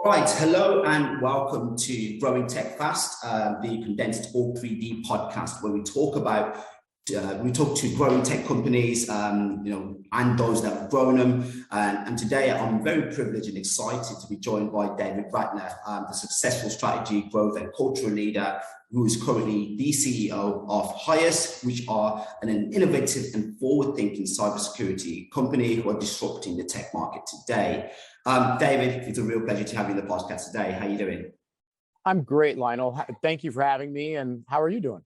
Right, hello and welcome to Growing Tech Fast, the condensed Org3D podcast, where we talk to growing tech companies, and those that have grown them. And today, I'm very privileged and excited to be joined by David Ratner, the successful strategy, growth, and cultural leader, who is currently the CEO of HYAS, which are an innovative and forward-thinking cybersecurity company who are disrupting the tech market today. David, it's a real pleasure to have you in the podcast today. How are you doing? I'm great, Lionel. Thank you for having me. And how are you doing?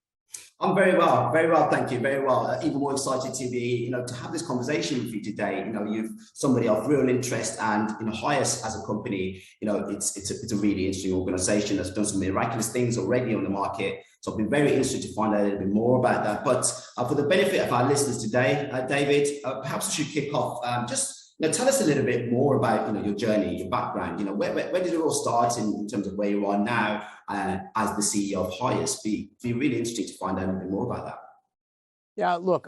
I'm very well, thank you, very well. Even more excited to be, to have this conversation with you today. You've somebody of real interest, and HYAS as a company, it's a really interesting organization that's done some miraculous things already on the market. So I've been very interested to find out a little bit more about that. But for the benefit of our listeners today, David, perhaps we should kick off. Tell us a little bit more about your journey, your background. Where did it all start in terms of where you are now as the CEO of HYAS? Be really interesting to find out a little bit more about that. Yeah, look,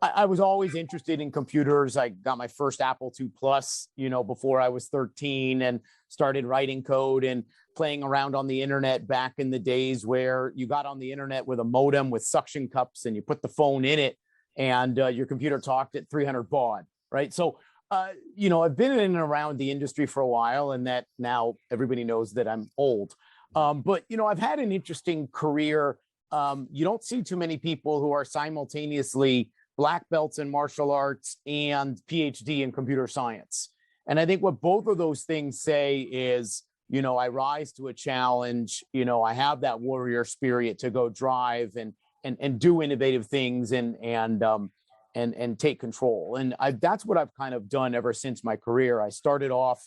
I was always interested in computers. I got my first Apple II Plus, before I was 13, and started writing code and playing around on the internet back in the days where you got on the internet with a modem with suction cups and you put the phone in it and your computer talked at 300 baud. Right. So, I've been in and around the industry for a while, and that now everybody knows that I'm old. But I've had an interesting career. You don't see too many people who are simultaneously black belts in martial arts and PhD in computer science. And I think what both of those things say is, I rise to a challenge. I have that warrior spirit to go drive and do innovative things and take control. And that's what I've kind of done ever since my career. I started off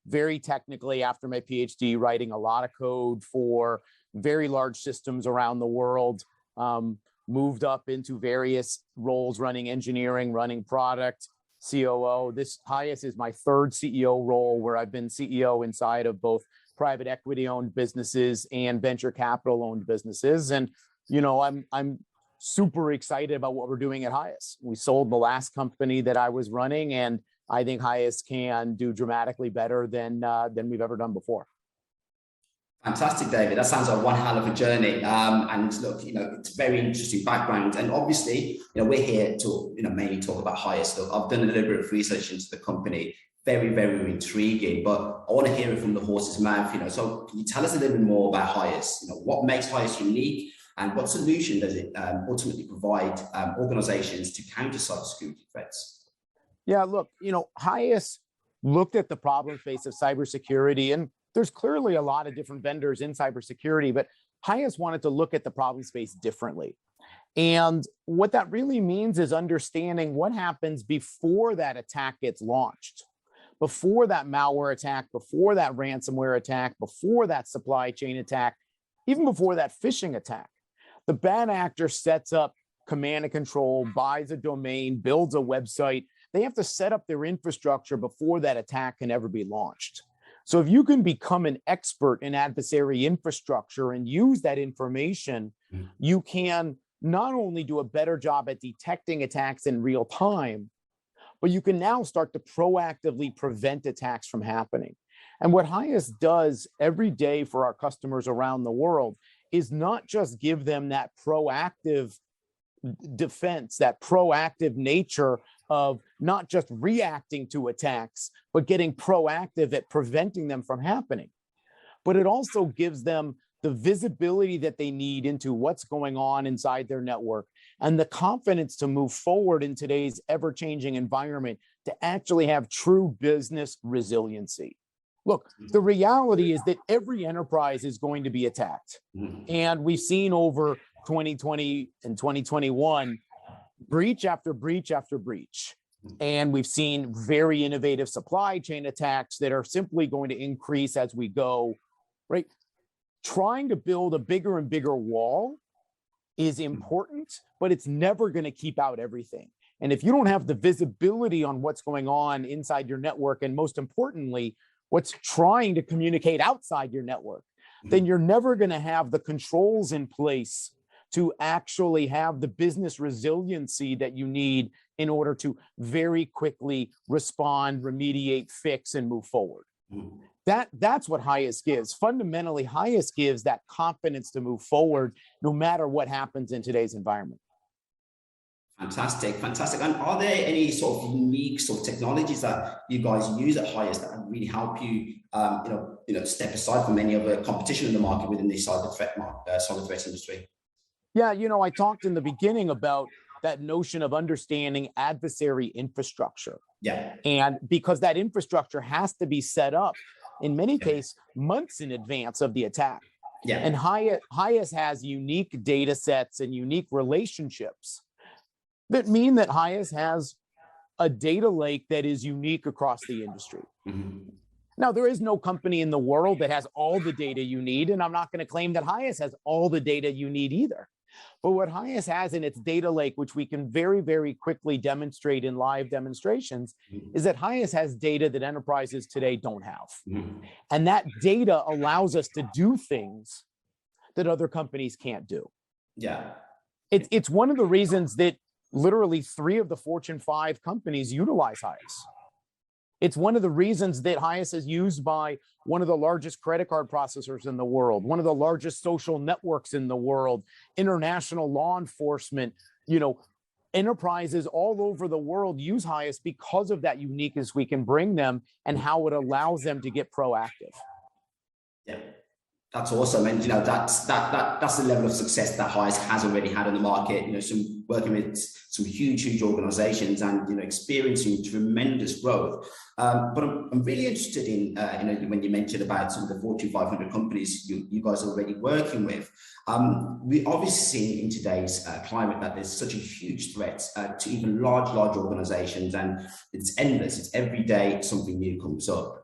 very technically after my PhD, writing a lot of code for very large systems around the world, moved up into various roles, running engineering, running product, COO. This HYAS is my third CEO role, where I've been CEO inside of both private equity owned businesses and venture capital owned businesses. And, I'm super excited about what we're doing at HYAS. We sold the last company that I was running, and I think HYAS can do dramatically better than we've ever done before. Fantastic, David. That sounds like one hell of a journey. And look, it's a very interesting background. And obviously, we're here to, mainly talk about HYAS. Look, I've done a little bit of research into the company. Very, very intriguing. But I want to hear it from the horse's mouth. So can you tell us a little bit more about HYAS? What makes HYAS unique? And what solution does it ultimately provide organizations to counter cybersecurity threats? Yeah, look, HYAS looked at the problem space of cybersecurity, and there's clearly a lot of different vendors in cybersecurity, but HYAS wanted to look at the problem space differently. And what that really means is understanding what happens before that attack gets launched, before that malware attack, before that ransomware attack, before that supply chain attack, even before that phishing attack. The bad actor sets up command and control, buys a domain, builds a website. They have to set up their infrastructure before that attack can ever be launched. So if you can become an expert in adversary infrastructure and use that information, you can not only do a better job at detecting attacks in real time, but you can now start to proactively prevent attacks from happening. And what HYAS does every day for our customers around the world is not just give them that proactive defense, that proactive nature of not just reacting to attacks, but getting proactive at preventing them from happening. But it also gives them the visibility that they need into what's going on inside their network and the confidence to move forward in today's ever-changing environment to actually have true business resiliency. Look, the reality is that every enterprise is going to be attacked. And we've seen over 2020 and 2021, breach after breach after breach. And we've seen very innovative supply chain attacks that are simply going to increase as we go, right? Trying to build a bigger and bigger wall is important, but it's never going to keep out everything. And if you don't have the visibility on what's going on inside your network, and most importantly, what's trying to communicate outside your network, then you're never going to have the controls in place to actually have the business resiliency that you need in order to very quickly respond, remediate, fix, and move forward. That's what HYAS gives. Fundamentally, HYAS gives that confidence to move forward no matter what happens in today's environment. Fantastic. And are there any sort of unique sort of technologies that you guys use at HYAS that really help you, step aside from any other competition in the market within the cyber threat industry? Yeah, I talked in the beginning about that notion of understanding adversary infrastructure. Yeah. And because that infrastructure has to be set up, in many cases, months in advance of the attack. Yeah. And HYAS has unique data sets and unique relationships that mean that HYAS has a data lake that is unique across the industry. Mm-hmm. Now, there is no company in the world that has all the data you need, and I'm not going to claim that HYAS has all the data you need either. But what HYAS has in its data lake, which we can very, very quickly demonstrate in live demonstrations, is that HYAS has data that enterprises today don't have. And that data allows us to do things that other companies can't do. Yeah. It's one of the reasons that literally 3 of the Fortune 5 companies utilize HYAS. It's one of the reasons that HYAS is used by one of the largest credit card processors in the world, one of the largest social networks in the world, international law enforcement, enterprises all over the world use HYAS because of that uniqueness we can bring them and how it allows them to get proactive. Yeah. That's awesome. And, that's the level of success that HYAS has already had in the market, working with some huge organizations and, experiencing tremendous growth. But I'm really interested in, when you mentioned about some of the Fortune 500 companies you guys are already working with. We obviously see in today's climate that there's such a huge threat to even large organizations, and it's endless. It's every day something new comes up.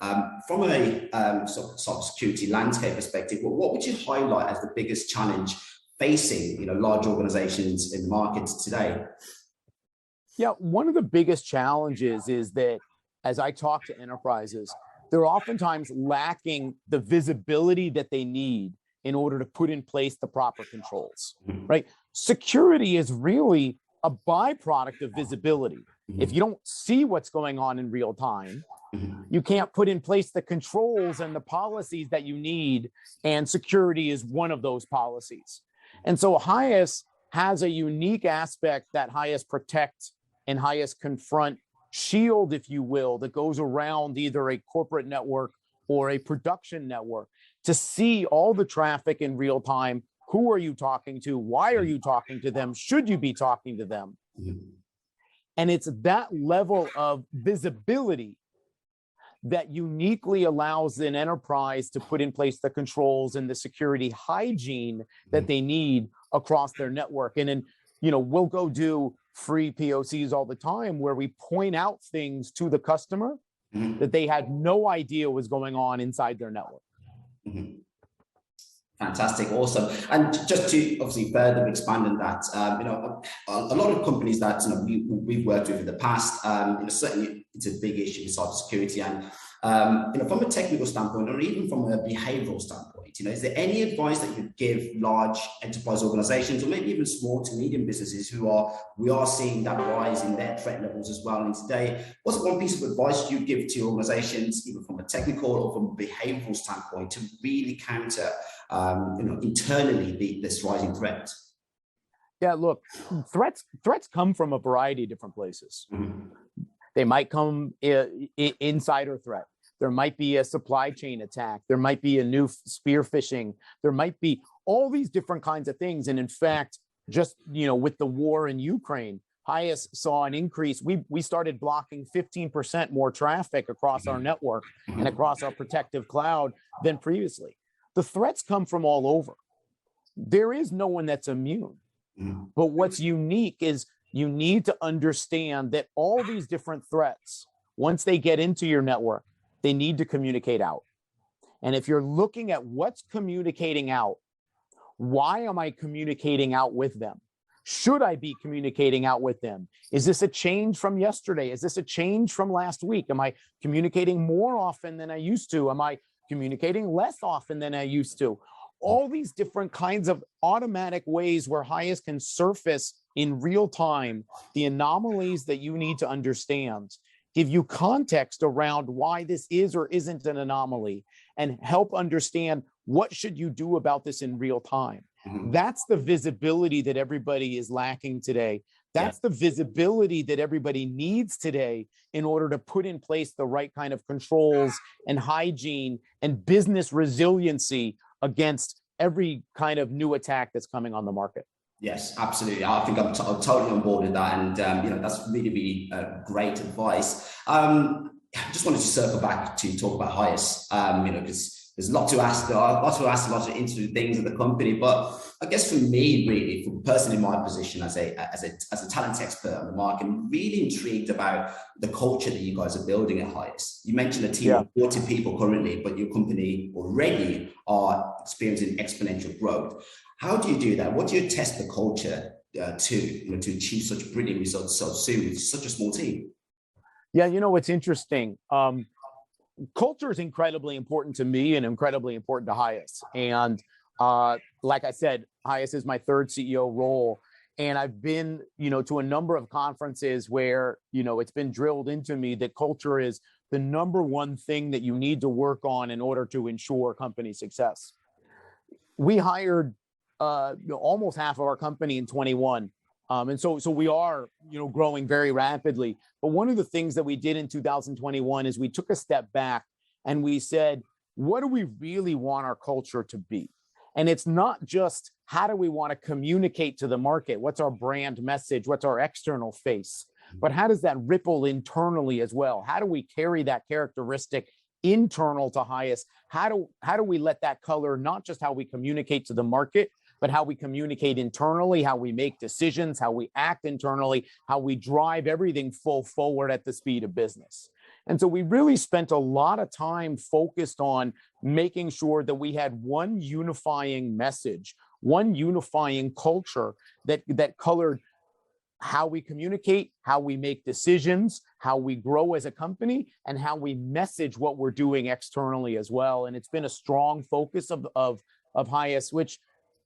From a sort of cybersecurity landscape perspective, what would you highlight as the biggest challenge facing large organizations in the market today? Yeah, one of the biggest challenges is that as I talk to enterprises, they're oftentimes lacking the visibility that they need in order to put in place the proper controls, right? Security is really a byproduct of visibility. If you don't see what's going on in real time, you can't put in place the controls and the policies that you need, and security is one of those policies. And so HYAS has a unique aspect that HYAS Protect and HYAS Confront shield, if you will, that goes around either a corporate network or a production network to see all the traffic in real time. Who are you talking to? Why are you talking to them? Should you be talking to them? And it's that level of visibility that uniquely allows an enterprise to put in place the controls and the security hygiene that they need across their network. And then, we'll go do free POCs all the time where we point out things to the customer that they had no idea was going on inside their network. Fantastic, awesome. And just to obviously further expand on that, a lot of companies that we've worked with in the past, certainly it's a big issue with cybersecurity, and from a technical standpoint, or even from a behavioral standpoint, is there any advice that you'd give large enterprise organizations, or maybe even small to medium businesses we are seeing that rise in their threat levels as well? And today, what's one piece of advice you give to organizations, even from a technical or from a behavioral standpoint, to really counter internally this rising threat? Yeah, look, threats come from a variety of different places. They might come insider threat. There might be a supply chain attack. There might be a new spear phishing. There might be all these different kinds of things. And in fact, just with the war in Ukraine, HYAS saw an increase. We started blocking 15% more traffic across our network and across our protective cloud than previously. The threats come from all over. There is no one that's immune. But what's unique is you need to understand that all these different threats, once they get into your network, they need to communicate out. And if you're looking at what's communicating out, why am I communicating out with them? Should I be communicating out with them? Is this a change from yesterday? Is this a change from last week? Am I communicating more often than I used to? Am I communicating less often than I used to? All these different kinds of automatic ways where HYAS can surface in real time the anomalies that you need to understand give you context around why this is or isn't an anomaly, and help understand what should you do about this in real time. That's the visibility that everybody is lacking today. That's the visibility that everybody needs today in order to put in place the right kind of controls and hygiene and business resiliency against every kind of new attack that's coming on the market. Yes, absolutely. I think I'm totally on board with that. And, that's really, really great advice. I just wanted to circle back to talk about HYAS, because there's a lot to ask. There are a lot of interesting things at the company. But I guess for me, really, for personally in my position as a talent expert on the market, I'm really intrigued about the culture that you guys are building at HYAS. You mentioned a team of 40 people currently, but your company already are experiencing exponential growth. How do you do that? What do you test the culture to achieve such brilliant results so soon with such a small team? Yeah, it's interesting. Culture is incredibly important to me and incredibly important to HYAS. And like I said, HYAS is my third CEO role. And I've been, to a number of conferences where, it's been drilled into me that culture is the number one thing that you need to work on in order to ensure company success. We hired almost half of our company in 21. And so we are, growing very rapidly. But one of the things that we did in 2021 is we took a step back and we said, what do we really want our culture to be? And it's not just how do we want to communicate to the market? What's our brand message? What's our external face? But how does that ripple internally as well? How do we carry that characteristic internal to HYAS? How do we let that color not just how we communicate to the market, but how we communicate internally, how we make decisions, how we act internally, how we drive everything full forward at the speed of business. And so we really spent a lot of time focused on making sure that we had one unifying message, one unifying culture that colored how we communicate, how we make decisions, how we grow as a company, and how we message what we're doing externally as well. And it's been a strong focus of HYAS, which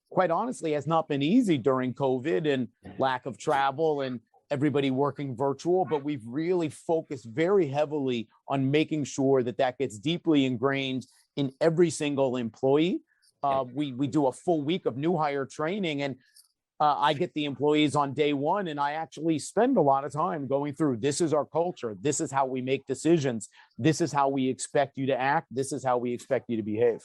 quite honestly has not been easy during COVID and lack of travel and everybody working virtual, but we've really focused very heavily on making sure that gets deeply ingrained in every single employee. We do a full week of new hire training, and I get the employees on day one, and I actually spend a lot of time going through, this is our culture, this is how we make decisions, this is how we expect you to act, this is how we expect you to behave.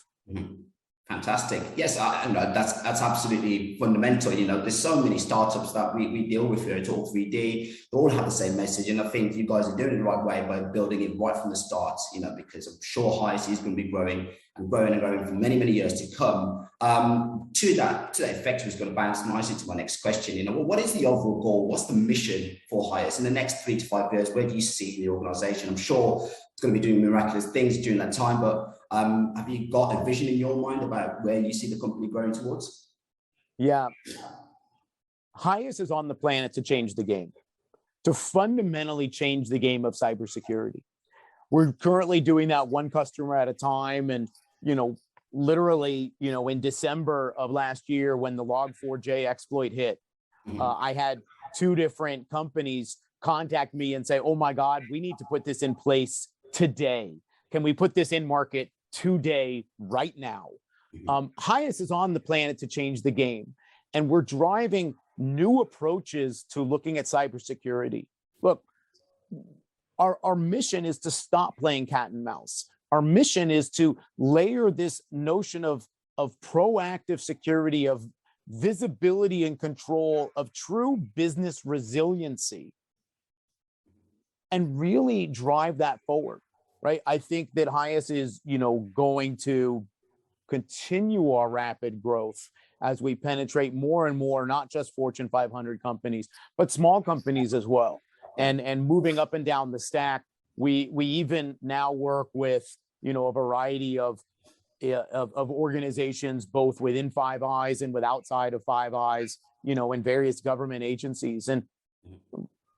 Fantastic. Yes, that's absolutely fundamental. There's so many startups that we deal with here at Org3D. They all have the same message. And I think you guys are doing it the right way by building it right from the start, because I'm sure HYAS is going to be growing and growing and growing for many, many years to come. To that effect, was going to bounce nicely to my next question. What is the overall goal? What's the mission for HYAS in the next 3 to 5 years? Where do you see the organization? I'm sure it's going to be doing miraculous things during that time, but have you got a vision in your mind about where you see the company growing towards? Yeah. HYAS is on the planet to change the game, to fundamentally change the game of cybersecurity. We're currently doing that one customer at a time. And, literally, in December of last year, when the Log4j exploit hit, I had 2 different companies contact me and say, oh my God, we need to put this in place today. Can we put this in market today, right now? HYAS is on the planet to change the game. And we're driving new approaches to looking at cybersecurity. Look, our mission is to stop playing cat and mouse. Our mission is to layer this notion of proactive security, of visibility and control, of true business resiliency, and really drive that forward, right? I think that HYAS is, going to continue our rapid growth as we penetrate more and more, not just Fortune 500 companies, but small companies as well. And moving up and down the stack, we even now work with, a variety of organizations, both within Five Eyes and with outside of Five Eyes, in various government agencies. And,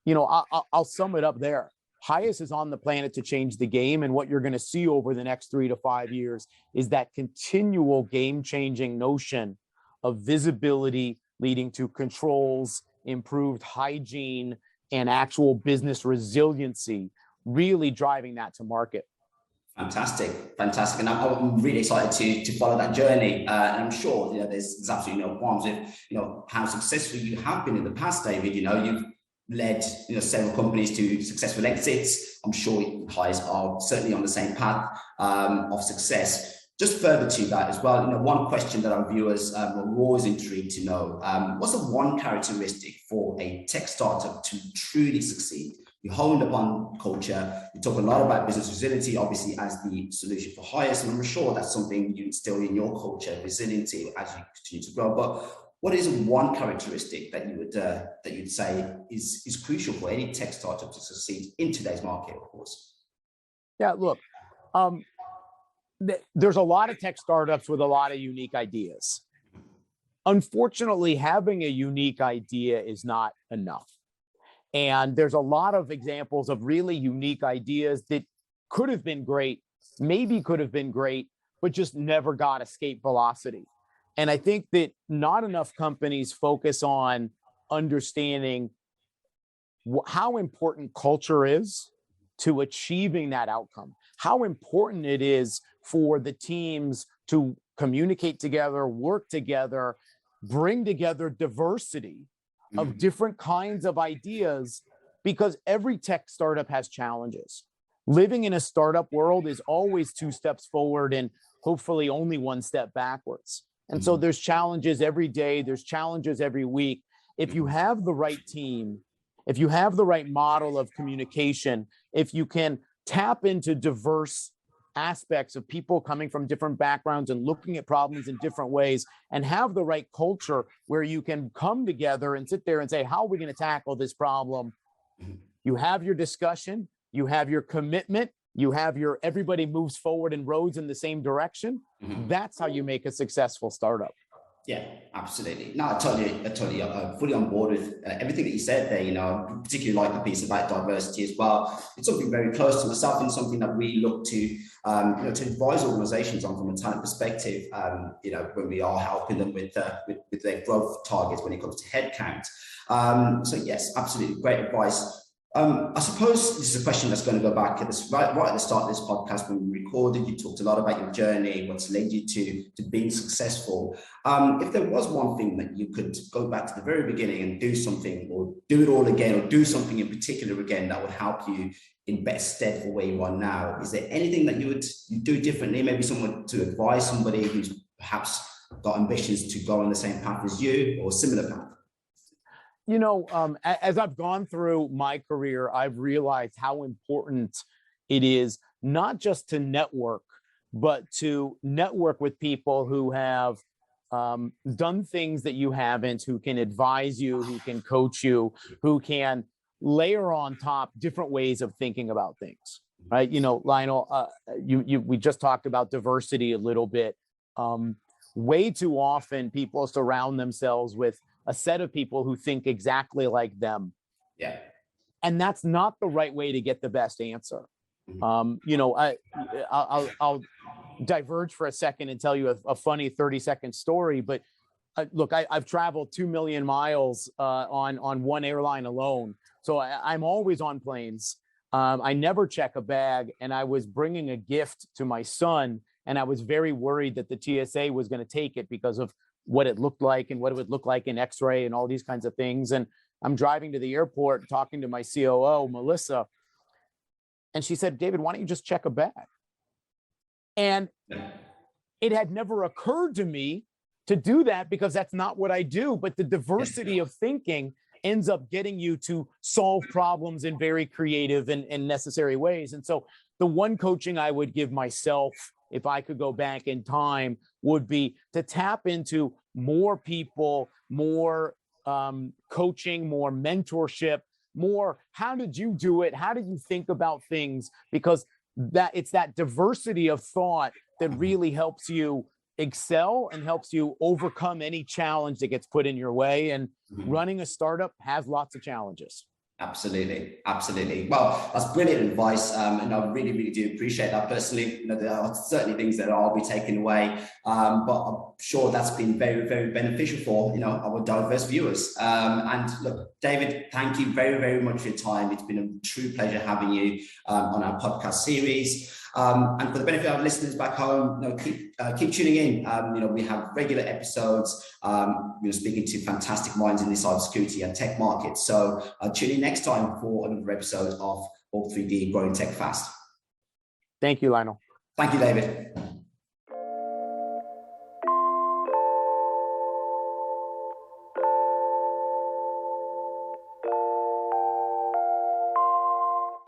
I'll sum it up there. HYAS is on the planet to change the game. And what you're going to see over the next 3 to 5 years is that continual game-changing notion of visibility leading to controls, improved hygiene, and actual business resiliency, really driving that to market. Fantastic. And I'm really excited to follow that journey. And I'm sure there's absolutely no qualms with how successful you have been in the past, David. You've led several companies to successful exits. I'm sure HYAS are certainly on the same path of success. Just further to that as well, one question that our viewers are always intrigued to know: what's the one characteristic for a tech startup to truly succeed? You honed upon culture. You talk a lot about business resiliency, obviously, as the solution for HYAS, and I'm sure that's something you instill in your culture, resiliency, as you continue to grow. But what is one characteristic that you'd say is crucial for any tech startup to succeed in today's market, of course? Yeah, look, there's a lot of tech startups with a lot of unique ideas. Unfortunately, having a unique idea is not enough. And there's a lot of examples of really unique ideas that could have been great, maybe could have been great, but just never got escape velocity. And I think that not enough companies focus on understanding how important culture is to achieving that outcome, how important it is for the teams to communicate together, work together, bring together diversity of different kinds of ideas, because every tech startup has challenges. Living in a startup world is always 2 steps forward and hopefully only 1 step backwards. And so there's challenges every day, there's challenges every week. If you have the right team, if you have the right model of communication, if you can tap into diverse aspects of people coming from different backgrounds and looking at problems in different ways, and have the right culture where you can come together and sit there and say, how are we going to tackle this problem? You have your discussion, you have your commitment, you have your everybody moves forward and rows in the same direction. That's how you make a successful startup. Yeah, absolutely. No, I totally fully on board with everything that you said there. Particularly like the piece about diversity as well. It's something very close to myself and something that we look to advise organizations on from a talent perspective. When we are helping them with their growth targets when it comes to headcount. So yes, absolutely great advice. I suppose this is a question that's going to go back at right at the start of this podcast when we recorded. You talked a lot about your journey, what's led you to being successful. If there was one thing that you could go back to the very beginning and do something, or do it all again, or do something in particular again that would help you in better stead for where you are now, is there anything that you do differently? Maybe someone to advise somebody who's perhaps got ambitions to go on the same path as you or similar path? As I've gone through my career, I've realized how important it is not just to network, but to network with people who have done things that you haven't, who can advise you, who can coach you, who can layer on top different ways of thinking about things, right? Lionel, we just talked about diversity a little bit. Way too often people surround themselves with a set of people who think exactly like them. Yeah. And that's not the right way to get the best answer. I'll diverge for a second and tell you a funny 30-second story. But look, I've traveled 2 million miles on one airline alone. So I'm always on planes. I never check a bag. And I was bringing a gift to my son, and I was very worried that the TSA was going to take it because of what it looked like and what it would look like in X-ray and all these kinds of things. And I'm driving to the airport talking to my COO, Melissa. And she said, David, why don't you just check a bag? And it had never occurred to me to do that because that's not what I do. But the diversity of thinking ends up getting you to solve problems in very creative and necessary ways. And so the one coaching I would give myself, if I could go back in time, would be to tap into more people, more coaching, more mentorship, more how did you do it? How did you think about things? Because it's that diversity of thought that really helps you excel and helps you overcome any challenge that gets put in your way. And running a startup has lots of challenges. Absolutely, absolutely. Well, that's brilliant advice, and I really, really do appreciate that personally. You know, there are certainly things that I'll be taking away, but I'm sure that's been very, very beneficial for our diverse viewers. And look, David, thank you very, very much for your time. It's been a true pleasure having you on our podcast series. And for the benefit of our listeners back home, keep tuning in. We have regular episodes, speaking to fantastic minds in the cybersecurity and tech market. So tune in next time for another episode of Org3D Growing Tech Fast. Thank you, Lionel. Thank you, David.